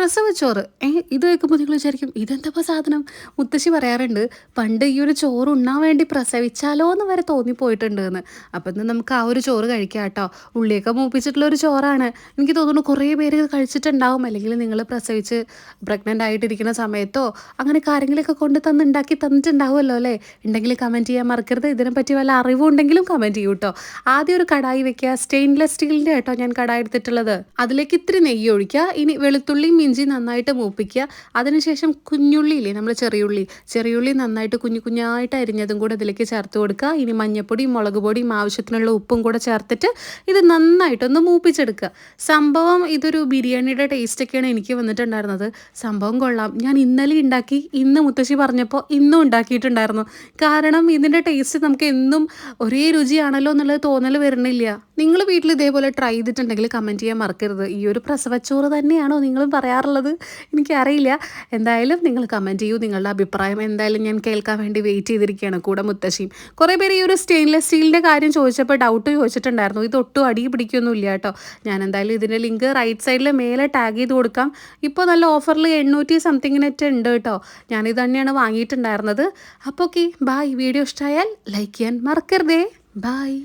പ്രസവച്ചോറ്. ഇത് കേൾക്കുമ്പോൾ നിങ്ങൾ വിചാരിക്കും ഇതെന്താ സാധനം? മുത്തശ്ശി പറയാറുണ്ട് പണ്ട് ഈ ഒരു ചോറ് ഉണ്ണാൻ വേണ്ടി പ്രസവിച്ചാലോ എന്ന് വരെ തോന്നിപ്പോയിട്ടുണ്ട് എന്ന്. അപ്പം ഇന്ന് നമുക്ക് ആ ഒരു ചോറ് കഴിക്കാം കേട്ടോ. ഉള്ളിയൊക്കെ മൂപ്പിച്ചിട്ടുള്ള ഒരു ചോറാണ്. എനിക്ക് തോന്നുന്നു കുറേ പേര് ഇത് കഴിച്ചിട്ടുണ്ടാവും. അല്ലെങ്കിൽ നിങ്ങൾ പ്രസവിച്ച് പ്രഗ്നൻ്റ് ആയിട്ടിരിക്കുന്ന സമയത്തോ അങ്ങനെയൊക്കെ ആരെങ്കിലുമൊക്കെ കൊണ്ട് തന്ന് ഉണ്ടാക്കി തന്നിട്ടുണ്ടാവുമല്ലോ അല്ലേ? ഉണ്ടെങ്കിൽ കമൻറ്റ് ചെയ്യാൻ മറക്കരുത്. ഇതിനെപ്പറ്റി വല്ല അറിവുണ്ടെങ്കിലും കമൻറ്റ് ചെയ്യൂ കേട്ടോ. ആദ്യം ഒരു കടായി വെക്കുക. സ്റ്റെയിൻലെസ് സ്റ്റീലിൻ്റെ കേട്ടോ ഞാൻ കടായി എടുത്തിട്ടുള്ളത്. അതിലേക്ക് ഇത്തിരി നെയ്യ് ഒഴിക്കുക. ഇനി വെളുത്തുള്ളിയും ഇഞ്ചി നന്നായിട്ട് മൂപ്പിക്കുക. അതിനുശേഷം കുഞ്ഞുള്ളിയില്ലേ, നമ്മൾ ചെറിയുള്ളി നന്നായിട്ട് കുഞ്ഞു കുഞ്ഞായിട്ട് അരിഞ്ഞതും കൂടെ ഇതിലേക്ക് ചേർത്ത് കൊടുക്കുക. ഇനി മഞ്ഞപ്പൊടിയും മുളക് പൊടിയും ആവശ്യത്തിനുള്ള ഉപ്പും കൂടെ ചേർത്തിട്ട് ഇത് നന്നായിട്ടൊന്ന് മൂപ്പിച്ചെടുക്കുക. സംഭവം ഇതൊരു ബിരിയാണിയുടെ ടേസ്റ്റൊക്കെയാണ് എനിക്ക് വന്നിട്ടുണ്ടായിരുന്നത്. സംഭവം കൊള്ളാം. ഞാൻ ഇന്നലെ ഉണ്ടാക്കി, ഇന്ന് മുത്തശ്ശി പറഞ്ഞപ്പോൾ ഇന്നും ഉണ്ടാക്കിയിട്ടുണ്ടായിരുന്നു. കാരണം ഇതിൻ്റെ ടേസ്റ്റ് നമുക്ക് എന്നും ഒരേ രുചിയാണല്ലോ എന്നുള്ളത് തോന്നൽ വരുന്നില്ല. നിങ്ങൾ വീട്ടിൽ ഇതേപോലെ ട്രൈ ചെയ്തിട്ടുണ്ടെങ്കിൽ കമൻറ്റ് ചെയ്യാൻ മറക്കരുത്. ഈ ഒരു പ്രസവച്ചോറ് തന്നെയാണോ നിങ്ങളും പറയാറുള്ളത്? എനിക്കറിയില്ല. എന്തായാലും നിങ്ങൾ കമൻറ്റ് ചെയ്യൂ. നിങ്ങളുടെ അഭിപ്രായം എന്തായാലും ഞാൻ കേൾക്കാൻ വേണ്ടി വെയിറ്റ് ചെയ്തിരിക്കുകയാണ്. കൂടെ മുത്തശ്ശിയും. കുറേ പേര് ഈ ഒരു സ്റ്റെയിൻലെസ് സ്റ്റീലിൻ്റെ കാര്യം ചോദിച്ചപ്പോൾ ഡൗട്ട് ചോദിച്ചിട്ടുണ്ടായിരുന്നു. ഇതൊട്ടും അടി പിടിക്കൊന്നുമില്ല കേട്ടോ. ഞാൻ എന്തായാലും ഇതിൻ്റെ ലിങ്ക് റൈറ്റ് സൈഡിൽ മേലെ ടാഗ് ചെയ്ത് കൊടുക്കാം. ഇപ്പോൾ നല്ല ഓഫറിൽ 800 സംതിങ്ങിനൊക്കെ ഉണ്ട് കേട്ടോ. ഞാനിത് തന്നെയാണ് വാങ്ങിയിട്ടുണ്ടായിരുന്നത്. അപ്പോൾ ഓക്കെ, ബായ്. വീഡിയോ ഇഷ്ടമായാൽ ലൈക്ക് ചെയ്യാൻ മറക്കരുതേ. ബായ്.